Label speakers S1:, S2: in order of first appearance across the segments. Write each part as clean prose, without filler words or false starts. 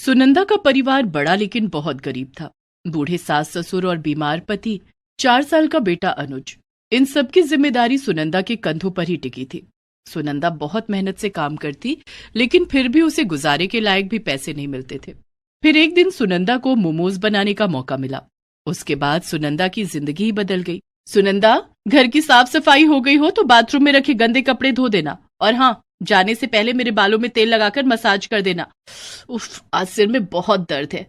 S1: सुनंदा का परिवार बड़ा लेकिन बहुत गरीब था। बूढ़े सास ससुर और बीमार पति, 4 साल का बेटा अनुज, इन सबकी जिम्मेदारी सुनंदा के कंधों पर ही टिकी थी। सुनंदा बहुत मेहनत से काम करती, लेकिन फिर भी उसे गुजारे के लायक भी पैसे नहीं मिलते थे। फिर एक दिन सुनंदा को मोमोज बनाने का मौका मिला। उसके बाद सुनंदा की जिंदगी ही बदल गई। सुनंदा, घर की साफ सफाई हो गई हो तो बाथरूम में रखे गंदे कपड़े धो देना, और हाँ, जाने से पहले मेरे बालों में तेल लगाकर मसाज कर देना। उफ, आज सिर में बहुत दर्द है।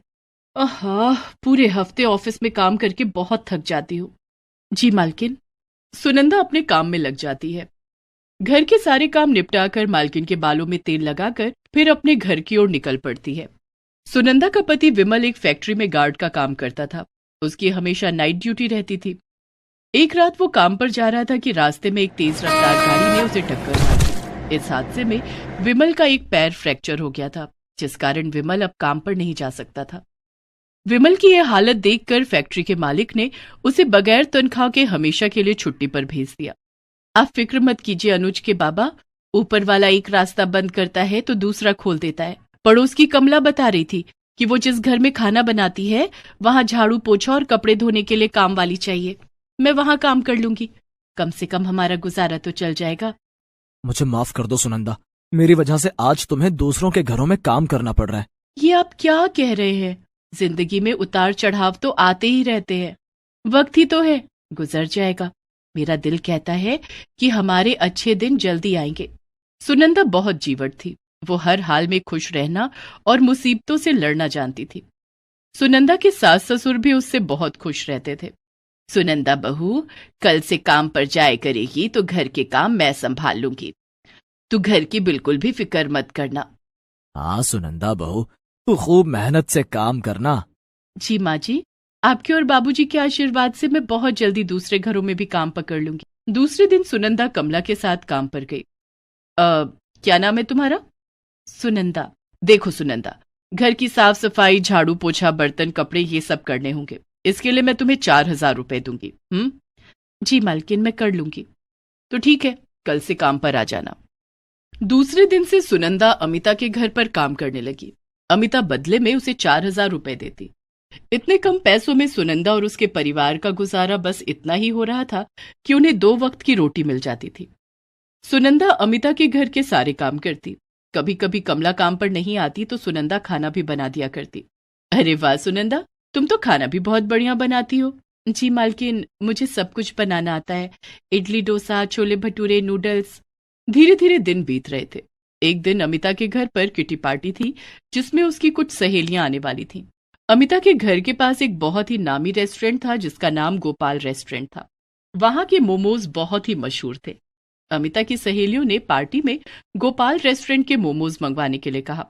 S1: आहा, पूरे हफ्ते ऑफिस में काम करके बहुत थक जाती हूँ। जी मालकिन। सुनंदा अपने काम में लग जाती है। घर के सारे काम निपटाकर मालकिन के बालों में तेल लगाकर फिर अपने घर की ओर निकल पड़ती है। सुनंदा का पति विमल एक फैक्ट्री में गार्ड का काम करता था। उसकी हमेशा नाइट ड्यूटी रहती थी। एक रात वो काम पर जा रहा था कि रास्ते में एक तेज रफ्तार गाड़ी ने उसे टक्कर मार दी। इस हादसे में विमल का एक पैर फ्रैक्चर हो गया था, जिस कारण विमल अब काम पर नहीं जा सकता था। विमल की यह हालत देखकर फैक्ट्री के मालिक ने उसे बगैर तनख्वाह के हमेशा के लिए छुट्टी पर भेज दिया। आप फिक्र मत कीजिए अनुज के बाबा, ऊपर वाला एक रास्ता बंद करता है तो दूसरा खोल देता है। पड़ोस की कमला बता रही थी कि वो जिस घर में खाना बनाती है वहां झाड़ू पोछा और कपड़े धोने के लिए काम वाली चाहिए। मैं वहां काम कर लूंगी, कम से कम हमारा गुजारा तो चल जाएगा।
S2: मुझे माफ कर दो सुनंदा, मेरी वजह से आज तुम्हें दूसरों के घरों में काम करना पड़ रहा है।
S1: ये आप क्या कह रहे हैं? जिंदगी में उतार चढ़ाव तो आते ही रहते हैं। वक्त ही तो है, गुजर जाएगा। मेरा दिल कहता है कि हमारे अच्छे दिन जल्दी आएंगे। सुनंदा बहुत जीवट थी। वो हर हाल में खुश रहना और मुसीबतों से लड़ना जानती थी। सुनंदा के सास ससुर भी उससे बहुत खुश रहते थे। सुनंदा बहू, कल से काम पर जाए करेगी तो घर के काम मैं संभाल लूंगी। तू घर की बिल्कुल भी फिक्र मत करना।
S2: हाँ सुनंदा बहू, तू खूब मेहनत से काम करना।
S1: जी माँ जी, आपके और बाबूजी के आशीर्वाद से मैं बहुत जल्दी दूसरे घरों में भी काम पकड़ लूंगी। दूसरे दिन सुनंदा कमला के साथ काम पर गई। क्या नाम है तुम्हारा? सुनंदा। देखो सुनंदा, घर की साफ सफाई, झाड़ू पोछा, बर्तन, कपड़े, ये सब करने होंगे। इसके लिए मैं तुम्हें 4,000 रुपए दूंगी। जी मालकिन, मैं कर लूंगी। तो ठीक है, कल से काम पर आ जाना। दूसरे दिन से सुनंदा अमिता के घर पर काम करने लगी। अमिता बदले में उसे 4,000 रुपए देती। इतने कम पैसों में सुनंदा और उसके परिवार का गुजारा बस इतना ही हो रहा था कि उन्हें 2 वक्त की रोटी मिल जाती थी। सुनंदा अमिता के घर के सारे काम करती। कभी कभी कमला काम पर नहीं आती तो सुनंदा खाना भी बना दिया करती। अरे वाह सुनंदा, तुम तो खाना भी बहुत बढ़िया बनाती हो। जी मालकिन, मुझे सब कुछ बनाना आता है। इडली, डोसा, छोले भटूरे, नूडल्स। धीरे धीरे दिन बीत रहे थे। एक दिन अमिता के घर पर किटी पार्टी थी, जिसमें उसकी कुछ सहेलियां आने वाली थीं। अमिता के घर के पास एक बहुत ही नामी रेस्टोरेंट था जिसका नाम गोपाल रेस्टोरेंट था। वहां के मोमोज बहुत ही मशहूर थे। अमिता की सहेलियों ने पार्टी में गोपाल रेस्टोरेंट के मोमोज मंगवाने के लिए कहा,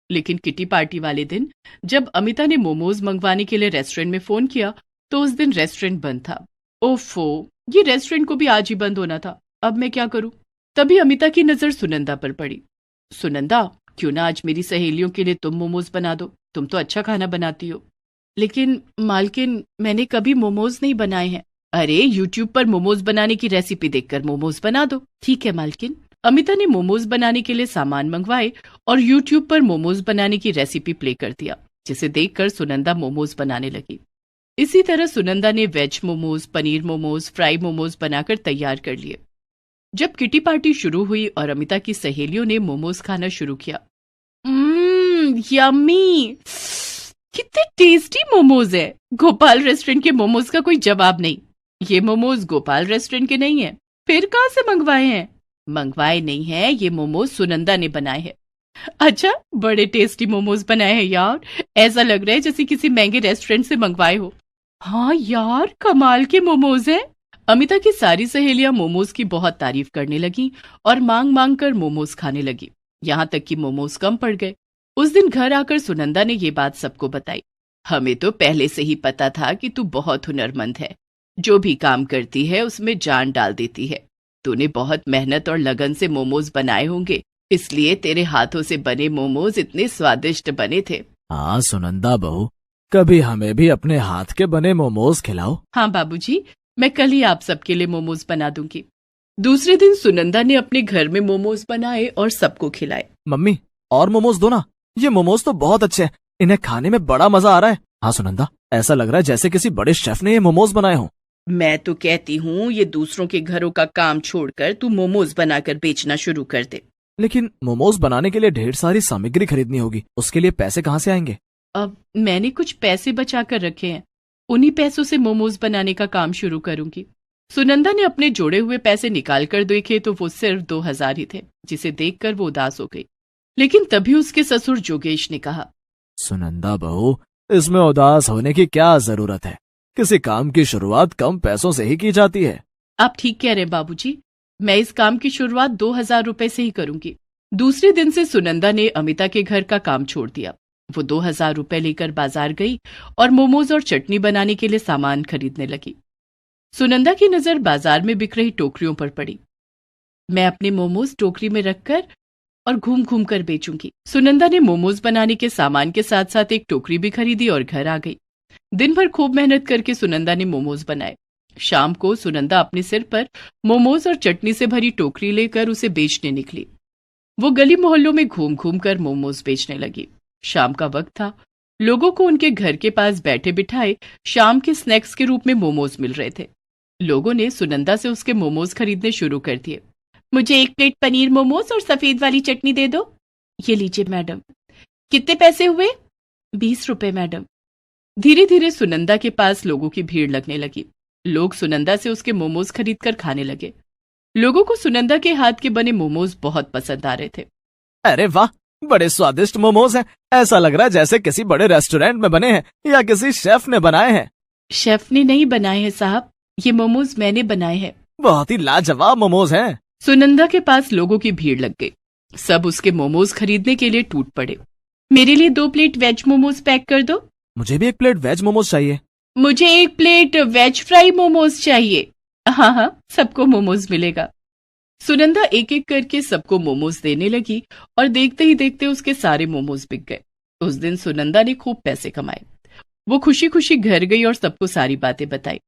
S1: लेकिन किटी पार्टी वाले दिन जब अमिता ने मोमोज मंगवाने के लिए रेस्टोरेंट में फोन किया तो उस दिन रेस्टोरेंट बंद था। ओफो, ये रेस्टोरेंट को भी आज ही बंद होना था। अब मैं क्या करूं? तभी अमिता की नजर सुनंदा पर पड़ी। सुनंदा, क्यों ना आज मेरी सहेलियों के लिए तुम मोमोज बना दो, तुम तो अच्छा खाना बनाती हो। लेकिन मालकिन, मैंने कभी मोमोज नहीं बनाए हैं। अरे यूट्यूब पर मोमोज बनाने की रेसिपी देखकर मोमोज बना दो। ठीक है मालकिन। अमिता ने मोमोज बनाने के लिए सामान मंगवाए और यूट्यूब पर मोमोज बनाने की रेसिपी प्ले कर दिया, जिसे देखकर सुनंदा मोमोज बनाने लगी। इसी तरह सुनंदा ने वेज मोमोज, पनीर मोमोज, फ्राई मोमोज बनाकर तैयार कर लिए। जब किटी पार्टी शुरू हुई और अमिता की सहेलियों ने मोमोज खाना शुरू किया, यम्मी, कितने टेस्टी मोमोज है। गोपाल रेस्टोरेंट के मोमोज का कोई जवाब नहीं। ये मोमोज गोपाल रेस्टोरेंट के नहीं है, फिर कहां से मंगवाए हैं? मंगवाए नहीं है, ये मोमोज सुनंदा ने बनाए हैं। अच्छा, बड़े टेस्टी मोमोज बनाए हैं यार। ऐसा लग रहा है जैसे किसी महंगे रेस्टोरेंट से मंगवाए हो। हाँ यार, कमाल के मोमोज हैं। अमिता की सारी सहेलियां मोमोज की बहुत तारीफ करने लगी और मांग मांग कर मोमोज खाने लगी, यहाँ तक कि मोमोज कम पड़ गए। उस दिन घर आकर सुनंदा ने ये बात सबको बताई। हमें तो पहले से ही पता था कि तू बहुत हुनरमंद है, जो भी काम करती है उसमें जान डाल देती है। तूने बहुत मेहनत और लगन से मोमोज बनाए होंगे, इसलिए तेरे हाथों से बने मोमोज इतने स्वादिष्ट बने थे।
S2: हाँ सुनंदा बहू, कभी हमें भी अपने हाथ के बने मोमोज खिलाओ।
S1: हाँ बाबूजी, मैं कल ही आप सबके लिए मोमोज बना दूंगी। दूसरे दिन सुनंदा ने अपने घर में मोमोज बनाए और सबको खिलाए।
S2: मम्मी, और मोमोज दो ना, ये मोमोज तो बहुत अच्छे हैं, इन्हें खाने में बड़ा मजा आ रहा है। हाँ सुनंदा, ऐसा लग रहा है जैसे किसी बड़े शेफ ने ये मोमोज बनाए हों।
S1: मैं तो कहती हूँ ये दूसरों के घरों का काम छोड़कर तू मोमोज बनाकर बेचना शुरू कर दे।
S2: लेकिन मोमोज बनाने के लिए ढेर सारी सामग्री खरीदनी होगी, उसके लिए पैसे कहाँ से आएंगे?
S1: अब मैंने कुछ पैसे बचा कर रखे हैं, उन्हीं पैसों से मोमोज बनाने का काम शुरू करूंगी। सुनंदा ने अपने जोड़े हुए पैसे निकाल कर देखे तो वो सिर्फ 2,000 ही थे, जिसे देखकर वो उदास हो गई। लेकिन तभी उसके ससुर जोगेश ने कहा,
S2: सुनंदा बहू, इसमें उदास होने की क्या जरूरत है? किसी काम की शुरुआत कम पैसों से ही की जाती है।
S1: आप ठीक कह रहे बाबूजी, मैं इस काम की शुरुआत 2,000 रुपए से ही करूंगी। दूसरे दिन से सुनंदा ने अमिता के घर का काम छोड़ दिया। वो 2,000 रुपए लेकर बाजार गई और मोमोज और चटनी बनाने के लिए सामान खरीदने लगी। सुनंदा की नजर बाजार में बिक रही टोकरियों पर पड़ी। मैं अपने मोमोज टोकरी में रखकर और घूम घूम कर बेचूंगी। सुनंदा ने मोमोज बनाने के सामान के साथ साथ एक टोकरी भी खरीदी और घर आ गई। दिन भर खूब मेहनत करके सुनंदा ने मोमोज बनाए। शाम को सुनंदा अपने सिर पर मोमोज और चटनी से भरी टोकरी लेकर उसे बेचने निकली। वो गली मोहल्लों में घूम घूम कर मोमोज बेचने लगी। शाम का वक्त था। लोगों को उनके घर के पास बैठे बिठाए शाम के स्नैक्स के रूप में मोमोज मिल रहे थे। लोगों ने सुनंदा से उसके मोमोज खरीदने शुरू कर दिए। मुझे 1 प्लेट पनीर मोमोज और सफेद वाली चटनी दे दो। ये लीजिए मैडम। कितने पैसे हुए? 20 रुपए मैडम। धीरे धीरे सुनंदा के पास लोगों की भीड़ लगने लगी। लोग सुनंदा से उसके मोमोज खरीदकर खाने लगे। लोगों को सुनंदा के हाथ के बने मोमोज बहुत पसंद आ रहे थे।
S2: अरे वाह, बड़े स्वादिष्ट मोमोज हैं। ऐसा लग रहा है जैसे किसी बड़े रेस्टोरेंट में बने हैं या किसी शेफ ने बनाए हैं।
S1: शेफ ने नहीं बनाए हैं साहब, ये मोमोज मैंने बनाए हैं।
S2: बहुत ही लाजवाब मोमोज हैं।
S1: सुनंदा के पास लोगों की भीड़ लग गई। सब उसके मोमोज खरीदने के लिए टूट पड़े। मेरे लिए 2 प्लेट वेज मोमोज पैक कर दो।
S2: मुझे भी 1 प्लेट वेज मोमोज चाहिए।
S1: मुझे 1 प्लेट वेज फ्राई मोमोज चाहिए। हाँ हाँ, सबको मोमोज मिलेगा। सुनंदा एक एक करके सबको मोमोज देने लगी और देखते ही देखते उसके सारे मोमोज बिक गए। उस दिन सुनंदा ने खूब पैसे कमाए। वो खुशी खुशी घर गई और सबको सारी बातें बताई।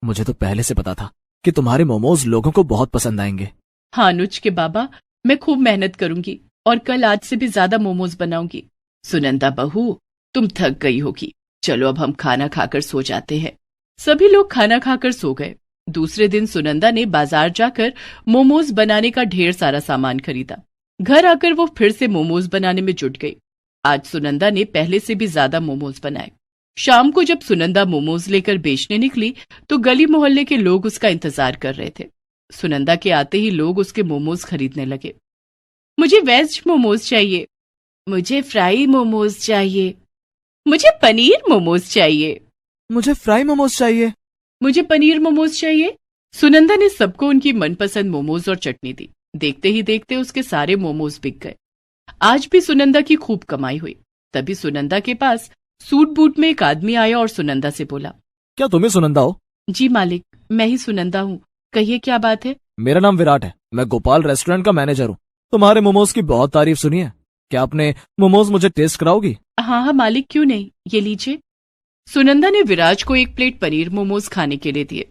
S2: मुझे तो पहले से पता था कि तुम्हारे मोमोज लोगों को बहुत पसंद आएंगे।
S1: हाँ अनुज के बाबा, मैं खूब मेहनत करूंगी और कल आज से भी ज्यादा मोमोज बनाऊंगी। सुनंदा बहू, तुम थक गई होगी, चलो अब हम खाना खाकर सो जाते हैं। सभी लोग खाना खाकर सो गए। दूसरे दिन सुनंदा ने बाजार जाकर मोमोज बनाने का ढेर सारा सामान खरीदा। घर आकर वो फिर से मोमोज बनाने में जुट गई। आज सुनंदा ने पहले से भी ज्यादा मोमोज बनाए। शाम को जब सुनंदा मोमोज लेकर बेचने निकली तो गली मोहल्ले के लोग उसका इंतजार कर रहे थे। सुनंदा के आते ही लोग उसके मोमोज खरीदने लगे। मुझे वेज मोमोज चाहिए। मुझे फ्राई मोमोज चाहिए। मुझे पनीर मोमोज चाहिए।
S2: मुझे फ्राई मोमोज चाहिए।
S1: मुझे पनीर मोमोज चाहिए। सुनंदा ने सबको उनकी मनपसंद मोमोज और चटनी दी। देखते ही देखते उसके सारे मोमोज बिक गए। आज भी सुनंदा की खूब कमाई हुई। तभी सुनंदा के पास सूट बूट में एक आदमी आया और सुनंदा से बोला,
S2: क्या तुम ही सुनंदा हो?
S1: जी मालिक, मैं ही सुनंदा हूँ, कहिए क्या बात है?
S2: मेरा नाम विराट है, मैं गोपाल रेस्टोरेंट का मैनेजर हूँ। तुम्हारे मोमोज की बहुत तारीफ सुनी है। क्या अपने मोमोज मुझे टेस्ट कराओगी?
S1: हाँ हाँ मालिक, क्यों नहीं, ये लीजिए। सुनंदा ने विराज को 1 प्लेट पनीर मोमोज खाने के लिए दिए।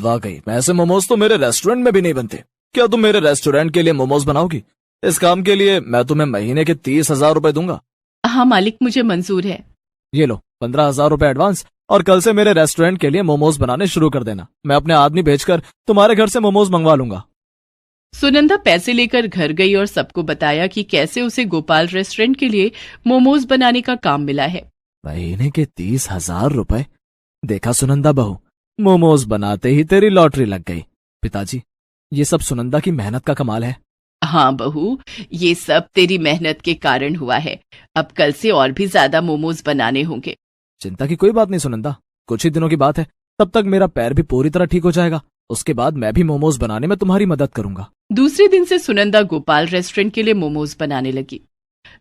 S2: वाकई ऐसे मोमोज तो मेरे रेस्टोरेंट में भी नहीं बनते। क्या तुम मेरे रेस्टोरेंट के लिए मोमोज बनाओगी? इस काम के लिए मैं तुम्हें महीने के 30,000 रुपए दूंगा।
S1: हाँ मालिक, मुझे मंजूर है।
S2: ये लो 15,000 रुपए एडवांस, और कल से मेरे रेस्टोरेंट के लिए मोमोज बनाने शुरू कर देना। मैं अपने आदमी भेजकर तुम्हारे घर से मोमोज मंगवा लूंगा।
S1: सुनंदा पैसे लेकर घर गई और सबको बताया कि कैसे उसे गोपाल रेस्टोरेंट के लिए मोमोज बनाने का काम मिला है।
S2: महीने के 30,000 रुपए। देखा सुनंदा बहू, मोमोज बनाते ही तेरी लॉटरी लग गई। पिताजी, ये सब सुनंदा की मेहनत का कमाल है।
S1: हाँ बहू, ये सब तेरी मेहनत के कारण हुआ है। अब कल से और भी ज्यादा मोमोज बनाने होंगे।
S2: चिंता की कोई बात नहीं सुनंदा, कुछ ही दिनों की बात है, तब तक मेरा पैर भी पूरी तरह ठीक हो जाएगा। उसके बाद मैं भी मोमोज बनाने में तुम्हारी मदद करूंगा।
S1: दूसरे दिन से सुनंदा गोपाल रेस्टोरेंट के लिए मोमोज बनाने लगी।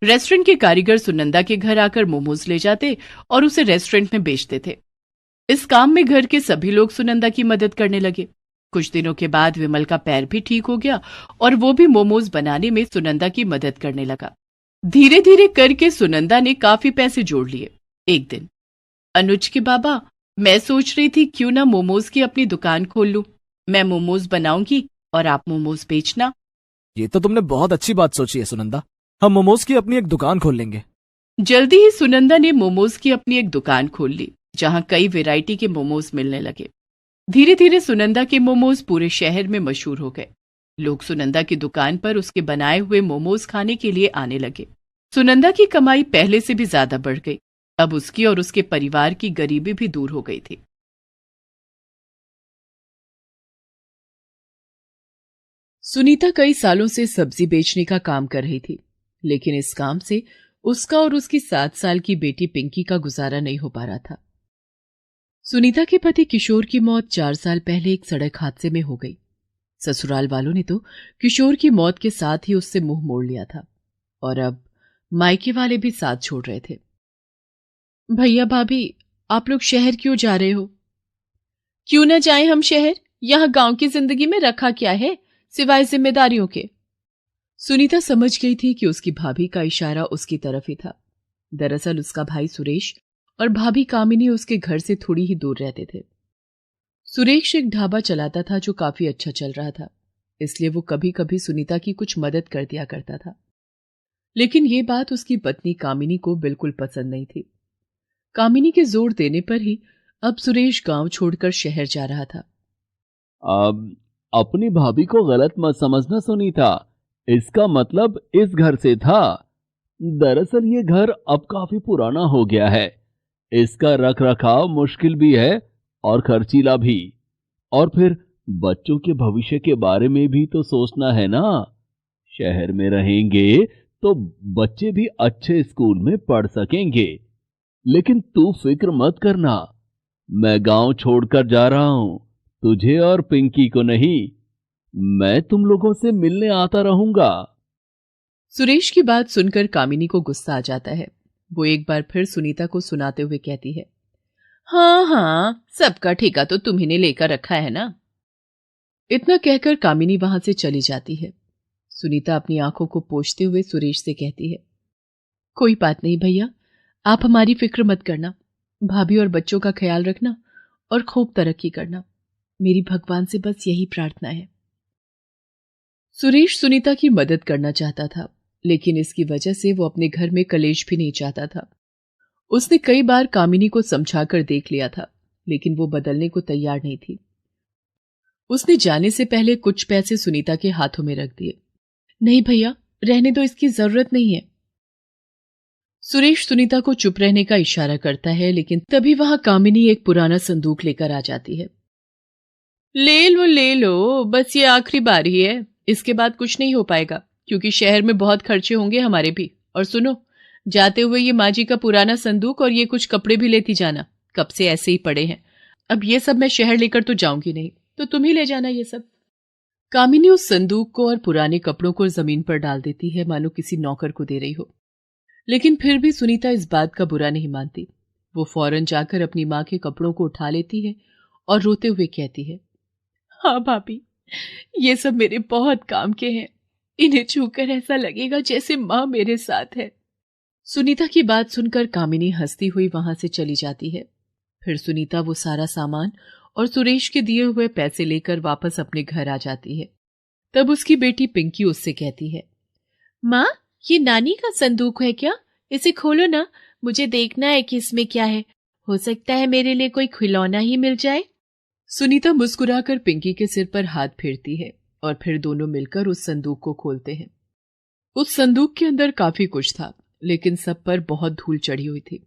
S1: रेस्टोरेंट के कारीगर सुनंदा के घर आकर मोमोज ले जाते और उसे रेस्टोरेंट में बेचते थे। इस काम में घर के सभी लोग सुनंदा की मदद करने लगे। कुछ दिनों के बाद विमल का पैर भी ठीक हो गया और वो भी मोमोज बनाने में सुनंदा की मदद करने लगा। धीरे धीरे करके सुनंदा ने काफी पैसे जोड़ लिए। एक दिन, अनुज के बाबा, मैं सोच रही थी क्यों ना मोमोज की अपनी दुकान खोल लूं। मैं मोमोज बनाऊंगी और आप मोमोज बेचना।
S2: ये तो तुमने बहुत अच्छी बात सोची है सुनंदा। हम मोमोज की अपनी एक दुकान खोल लेंगे।
S1: जल्दी ही सुनंदा ने मोमोज की अपनी एक दुकान खोल ली, जहां कई वैरायटी के मोमोज मिलने लगे। धीरे धीरे सुनंदा के मोमोज पूरे शहर में मशहूर हो गए। लोग सुनंदा की दुकान पर उसके बनाए हुए मोमोज खाने के लिए आने लगे। सुनंदा की कमाई पहले से भी ज्यादा बढ़ गई। अब उसकी और उसके परिवार की गरीबी भी दूर हो गई थी। सुनीता कई सालों से सब्जी बेचने का काम कर रही थी, लेकिन इस काम से उसका और उसकी 7 साल की बेटी पिंकी का गुजारा नहीं हो पा रहा था। सुनीता के पति किशोर की मौत 4 साल पहले एक सड़क हादसे में हो गई। ससुराल वालों ने तो किशोर की मौत के साथ ही उससे मुंह मोड़ लिया था, और अब मायके वाले भी साथ छोड़ रहे थे। भैया भाभी, आप लोग शहर क्यों जा रहे हो? क्यों ना जाएं हम शहर? यहां गांव की जिंदगी में रखा क्या है सिवाय जिम्मेदारियों के? सुनीता समझ गई थी कि उसकी भाभी का इशारा उसकी तरफ ही था। दरअसल उसका भाई सुरेश और भाभी कामिनी उसके घर से थोड़ी ही दूर रहते थे। सुरेश एक ढाबा चलाता था जो काफी अच्छा चल रहा था, इसलिए वो कभी कभी सुनीता की कुछ मदद कर दिया करता था। लेकिन ये बात उसकी पत्नी कामिनी को बिल्कुल पसंद नहीं थी। कामिनी के जोर देने पर ही अब सुरेश गांव छोड़कर शहर जा रहा था।
S3: अब अपनी भाभी को गलत मत समझना सुनीता, इसका मतलब इस घर से था। दरअसल ये घर अब काफी पुराना हो गया है। इसका रख रखाव मुश्किल भी है और खर्चीला भी। और फिर बच्चों के भविष्य के बारे में भी तो सोचना है ना। शहर में रहेंगे तो बच्चे भी अच्छे स्कूल में पढ़ सकेंगे। लेकिन तू फिक्र मत करना, मैं गांव छोड़कर जा रहा हूं, तुझे और पिंकी को नहीं। मैं तुम लोगों से मिलने आता रहूंगा।
S1: सुरेश की बात सुनकर कामिनी को गुस्सा आ जाता है। वो एक बार फिर सुनीता को सुनाते हुए कहती है, हाँ हाँ, सबका ठेका तो तुम्ही ने लेकर रखा है ना। इतना कहकर कामिनी वहां से चली जाती है। सुनीता अपनी आंखों को पोंछते हुए सुरेश से कहती है, कोई बात नहीं भैया, आप हमारी फिक्र मत करना। भाभी और बच्चों का ख्याल रखना और खूब तरक्की करना। मेरी भगवान से बस यही प्रार्थना है। सुरेश सुनीता की मदद करना चाहता था, लेकिन इसकी वजह से वो अपने घर में कलेश भी नहीं चाहता था। उसने कई बार कामिनी को समझाकर देख लिया था, लेकिन वो बदलने को तैयार नहीं थी। उसने जाने से पहले कुछ पैसे सुनीता के हाथों में रख दिए। नहीं भैया, रहने दो, इसकी जरूरत नहीं है। सुरेश सुनीता को चुप रहने का इशारा करता है, लेकिन तभी वहां कामिनी एक पुराना संदूक लेकर आ जाती है। ले लो, बस ये आखिरी बारी है। इसके बाद कुछ नहीं हो पाएगा, क्योंकि शहर में बहुत खर्चे होंगे हमारे भी। और सुनो, जाते हुए ये माँ जी का पुराना संदूक और ये कुछ कपड़े भी लेती जाना, कब से ऐसे ही पड़े हैं। अब ये सब मैं शहर लेकर तो जाऊंगी नहीं, तो तुम ही ले जाना ये सब। कामिनी उस संदूक को और पुराने कपड़ों को जमीन पर डाल देती है, मानो किसी नौकर को दे रही हो। लेकिन फिर भी सुनीता इस बात का बुरा नहीं मानती। वो फौरन जाकर अपनी माँ के कपड़ों को उठा लेती है और रोते हुए कहती है, हाँ भाभी, ये सब मेरे बहुत काम के हैं। इन्हें छूकर ऐसा लगेगा जैसे माँ मेरे साथ है। सुनीता की बात सुनकर कामिनी हंसती हुई वहां से चली जाती है। फिर सुनीता वो सारा सामान और सुरेश के दिए हुए पैसे लेकर वापस अपने घर आ जाती है। तब उसकी बेटी पिंकी उससे कहती है, माँ, ये नानी का संदूक है क्या? इसे खोलो ना, मुझे देखना है कि इसमें क्या है। हो सकता है मेरे लिए कोई खिलौना ही मिल जाए। सुनीता मुस्कुराकर पिंकी के सिर पर हाथ फेरती है और फिर दोनों मिलकर उस संदूक को खोलते हैं। उस संदूक के अंदर काफी कुछ था, लेकिन सब पर बहुत धूल चढ़ी हुई थी।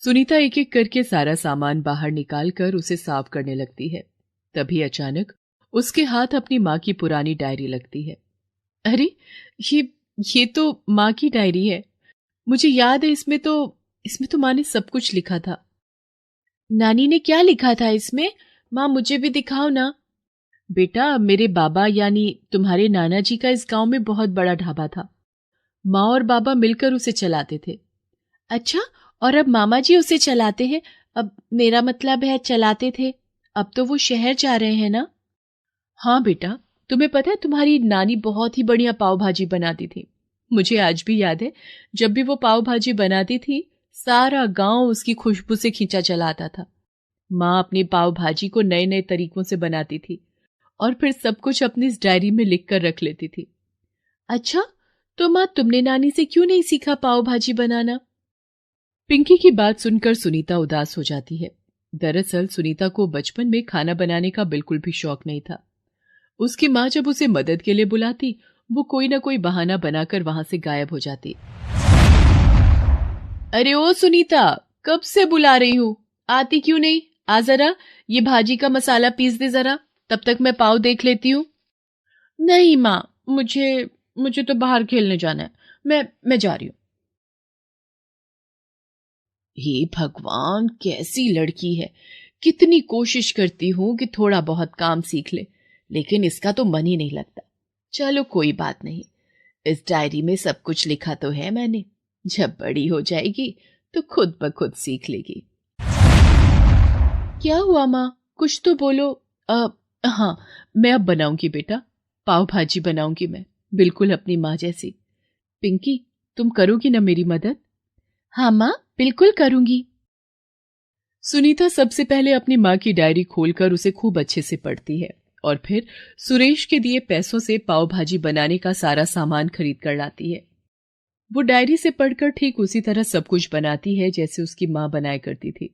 S1: सुनीता एक एक करके सारा सामान बाहर निकालकर उसे साफ करने लगती है। तभी अचानक उसके हाथ अपनी माँ की पुरानी डायरी लगती है। अरे, ये तो माँ की डायरी है। मुझे याद है, इसमें तो माँ ने सब कुछ लिखा था। नानी ने क्या लिखा था इसमें? माँ, मुझे भी दिखाओ ना। बेटा, मेरे बाबा यानी तुम्हारे नाना जी का इस गांव में बहुत बड़ा ढाबा था। माँ और बाबा मिलकर उसे चलाते थे। अच्छा, और अब मामा जी उसे चलाते हैं? अब मेरा मतलब है चलाते थे। अब तो वो शहर जा रहे हैं ना? हाँ बेटा, तुम्हें पता है तुम्हारी नानी बहुत ही बढ़िया पाव भाजी बनाती थी। मुझे आज भी याद है, जब भी वो पाव भाजी बनाती थी, सारा गांव उसकी खुशबू से खींचा चला आता था। माँ अपनी पाव भाजी को नए नए तरीकों से बनाती थी और फिर सब कुछ अपनी इस डायरी में लिख कर रख लेती थी। अच्छा, तो माँ, तुमने नानी से क्यों नहीं सीखा पाव भाजी बनाना? पिंकी की बात सुनकर सुनीता उदास हो जाती है। दरअसल सुनीता को बचपन में खाना बनाने का बिल्कुल भी शौक नहीं था। उसकी माँ जब उसे मदद के लिए बुलाती, वो कोई ना कोई बहाना बनाकर वहां से गायब हो जाती। अरे ओ सुनीता, कब से बुला रही हूं, आती क्यों नहीं? आ जरा, ये भाजी का मसाला पीस दे जरा, तब तक मैं पाव देख लेती हूँ। नहीं माँ, मुझे मुझे तो बाहर खेलने जाना है, मैं जा रही हूँ। हे भगवान, कैसी लड़की है! कितनी कोशिश करती हूं कि थोड़ा बहुत काम सीख ले, लेकिन इसका तो मन ही नहीं लगता। चलो कोई बात नहीं, इस डायरी में सब कुछ लिखा तो है मैंने, जब बड़ी हो जाएगी तो खुद ब खुद सीख लेगी। क्या हुआ माँ, कुछ तो बोलो। हाँ, मैं अब बनाऊंगी बेटा, पाव भाजी बनाऊंगी मैं, बिल्कुल अपनी माँ जैसी। पिंकी, तुम करोगी ना मेरी मदद? हाँ माँ, बिल्कुल करूंगी। सुनीता सबसे पहले अपनी माँ की डायरी खोलकर उसे खूब अच्छे से पढ़ती है और फिर सुरेश के दिए पैसों से पाव भाजी बनाने का सारा सामान खरीद कर लाती है। वो डायरी से पढ़कर ठीक उसी तरह सब कुछ बनाती है जैसे उसकी माँ बनाया करती थी।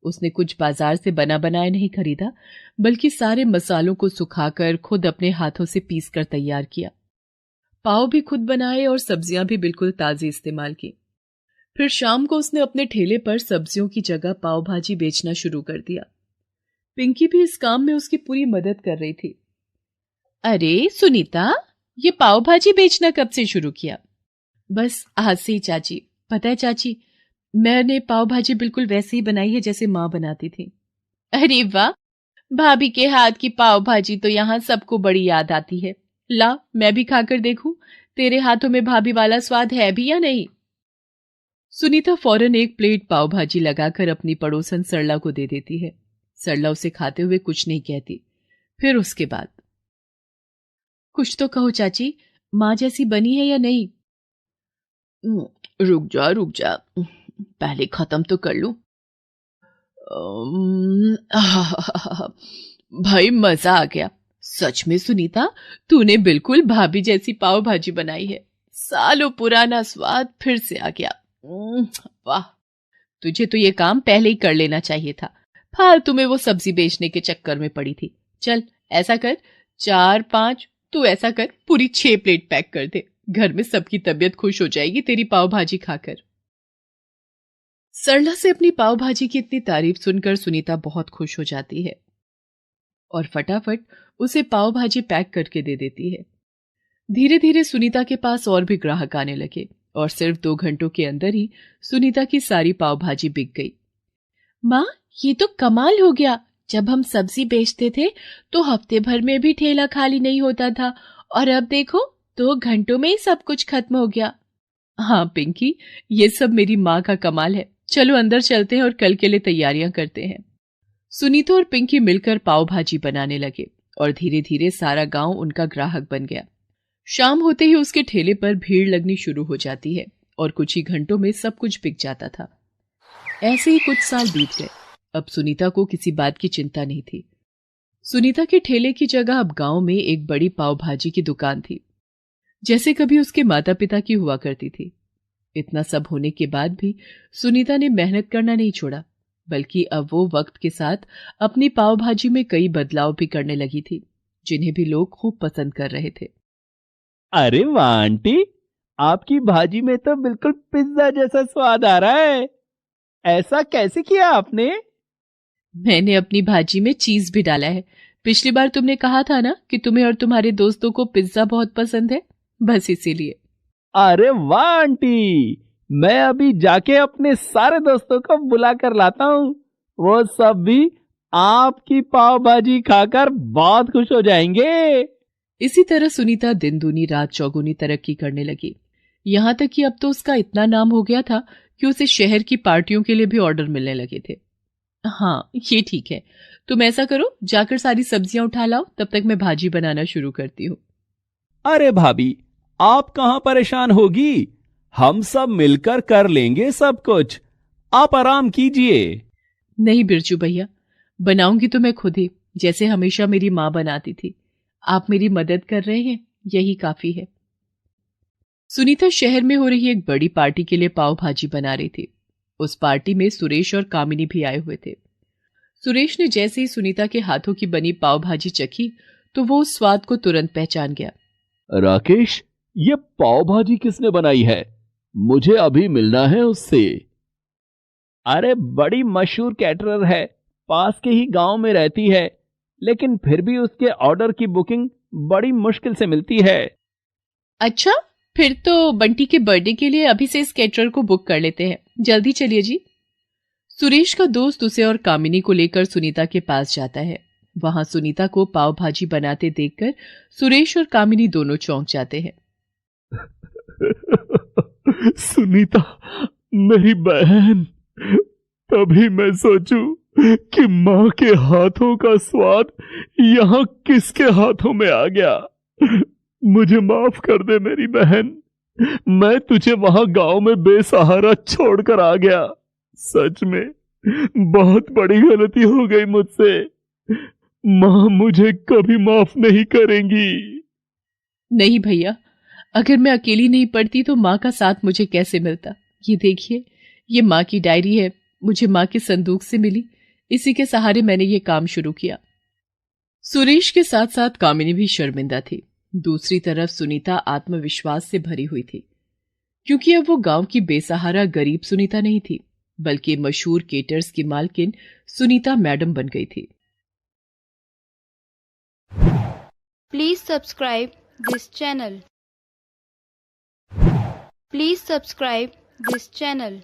S1: उसने कुछ बाजार से बना बनाया नहीं खरीदा, बल्कि सारे मसालों को सुखाकर खुद अपने हाथों से पीस कर तैयार किया। पाव भी खुद बनाए और सब्जियां भी बिल्कुल ताजी इस्तेमाल की। फिर शाम को उसने अपने ठेले पर सब्जियों की जगह पाव भाजी बेचना शुरू कर दिया। पिंकी भी इस काम में उसकी पूरी मदद कर रही थी। अरे सुनीता, ये पाव भाजी बेचना कब से शुरू किया? बस आज से ही चाची। पता है चाची, मैंने पाव भाजी बिल्कुल वैसे ही बनाई है जैसे माँ बनाती थी। अरे वाह, भाभी के हाथ की पाव भाजी तो यहाँ सबको बड़ी याद आती है। ला, मैं भी खाकर देखूं, तेरे हाथों में भाभी वाला स्वाद है भी या नहीं। सुनीता फौरन एक प्लेट पाव भाजी लगाकर अपनी पड़ोसन सरला को दे देती है। सरला उसे खाते हुए कुछ नहीं कहती। फिर उसके बाद, कुछ तो कहो चाची, माँ जैसी बनी है या नहीं? रुक जा, पहले खत्म तो कर लूं। भाई मजा आ गया सच में सुनीता, तूने बिल्कुल भाभी जैसी पाव भाजी बनाई है। सालों पुराना स्वाद फिर से आ गया। वाह, तुझे तो ये काम पहले ही कर लेना चाहिए था, फालतू में वो सब्जी बेचने के चक्कर में पड़ी थी। चल ऐसा कर, 4-5, तू ऐसा कर पूरी 6 प्लेट पैक कर दे, घर में सबकी तबीयत खुश हो जाएगी तेरी पाव भाजी खाकर। सरला से अपनी पाव भाजी की इतनी तारीफ सुनकर सुनीता बहुत खुश हो जाती है और फटाफट उसे पाव भाजी पैक करके दे देती है। धीरे धीरे सुनीता के पास और भी ग्राहक आने लगे और सिर्फ 2 घंटों के अंदर ही सुनीता की सारी पाव भाजी बिक गई। माँ, ये तो कमाल हो गया। जब हम सब्जी बेचते थे तो हफ्ते भर में भी ठेला खाली नहीं होता था, और अब देखो 2 घंटों में ही सब कुछ खत्म हो गया। हाँ पिंकी, ये सब मेरी माँ का कमाल है। चलो अंदर चलते हैं और कल के लिए तैयारियां करते हैं। सुनीता और पिंकी मिलकर पाव भाजी बनाने लगे और धीरे धीरे सारा गांव उनका ग्राहक बन गया। शाम होते ही उसके ठेले पर भीड़ लगनी शुरू हो जाती है और कुछ ही घंटों में सब कुछ बिक जाता था। ऐसे ही कुछ साल बीत गए। अब सुनीता को किसी बात की चिंता नहीं थी। सुनीता के ठेले की जगह अब गांव में एक बड़ी पाव भाजी की दुकान थी, जैसे कभी उसके माता पिता की हुआ करती थी। इतना सब होने के बाद भी सुनीता ने मेहनत करना नहीं छोड़ा, बल्कि अब वो वक्त के साथ अपनी पाव भाजी में कई बदलाव भी करने लगी थी, जिन्हें भी लोग खूब पसंद कर रहे थे।
S3: अरे वाह आंटी, आपकी भाजी में तो बिल्कुल पिज्जा जैसा स्वाद आ रहा है। ऐसा कैसे किया आपने?
S1: मैंने अपनी भाजी में चीज भी डाला है। पिछली बार तुमने कहा था ना कि तुम्हें और तुम्हारे दोस्तों को पिज्जा बहुत पसंद है, बस इसीलिए।
S3: अरे वाह आंटी, मैं अभी जाके अपने सारे दोस्तों को बुला कर लाता हूँ। वो सब भी आपकी पाव भाजी खाकर बहुत खुश हो जाएंगे।
S1: इसी तरह सुनीता दिन दूनी रात चौगुनी तरक्की करने लगी। यहां तक कि अब तो उसका इतना नाम हो गया था कि उसे शहर की पार्टियों के लिए भी ऑर्डर मिलने लगे थे। हाँ, ये ठीक है। तुम ऐसा करो, जाकर सारी सब्जियां उठा लाओ, तब तक मैं भाजी बनाना शुरू करती हूँ।
S3: अरे भाभी, आप कहाँ परेशान होगी, हम सब मिलकर कर लेंगे सब कुछ। आप आराम कीजिए।
S1: नहीं बिरजू भैया, बनाऊंगी तो मैं खुद ही, जैसे हमेशा मेरी माँ बनाती थी। आप मेरी मदद कर रहे हैं, यही काफी है। सुनीता शहर में हो रही एक बड़ी पार्टी के लिए पाव भाजी बना रही थी। उस पार्टी में सुरेश और कामिनी भी आए हुए थे। सुरेश ने जैसे ही सुनीता के हाथों की बनी पाव भाजी चखी तो वो उस स्वाद को तुरंत पहचान गया।
S3: राकेश, ये पाव भाजी किसने बनाई है? मुझे अभी मिलना है उससे। अरे बड़ी मशहूर कैटरर है, पास के ही गांव में रहती है, लेकिन फिर भी उसके ऑर्डर की बुकिंग बड़ी मुश्किल से मिलती है।
S1: अच्छा, फिर तो बंटी के बर्थडे के लिए अभी से इस कैटरर को बुक कर लेते हैं। जल्दी चलिए जी। सुरेश का दोस्त उसे और कामिनी को लेकर सुनीता के पास जाता है। वहां सुनीता को पाव भाजी बनाते देखकर सुरेश और कामिनी दोनों चौंक जाते हैं।
S3: सुनीता, मेरी बहन, तभी मैं सोचूं कि माँ के हाथों का स्वाद यहाँ किसके हाथों में आ गया। मुझे माफ कर दे मेरी बहन, मैं तुझे वहां गांव में बेसहारा छोड़कर आ गया। सच में बहुत बड़ी गलती हो गई मुझसे। माँ मुझे कभी माफ नहीं करेंगी।
S1: नहीं भैया, अगर मैं अकेली नहीं पढ़ती तो माँ का साथ मुझे कैसे मिलता। ये देखिए, ये माँ की डायरी है, मुझे माँ के संदूक से मिली, इसी के सहारे मैंने ये काम शुरू किया। सुरेश के साथ साथ कामिनी भी शर्मिंदा थी। दूसरी तरफ सुनीता आत्मविश्वास से भरी हुई थी, क्योंकि अब वो गांव की बेसहारा गरीब सुनीता नहीं थी, बल्कि मशहूर केटर्स की मालकिन सुनीता मैडम बन गई थी।
S4: Please subscribe this channel. Please subscribe this channel.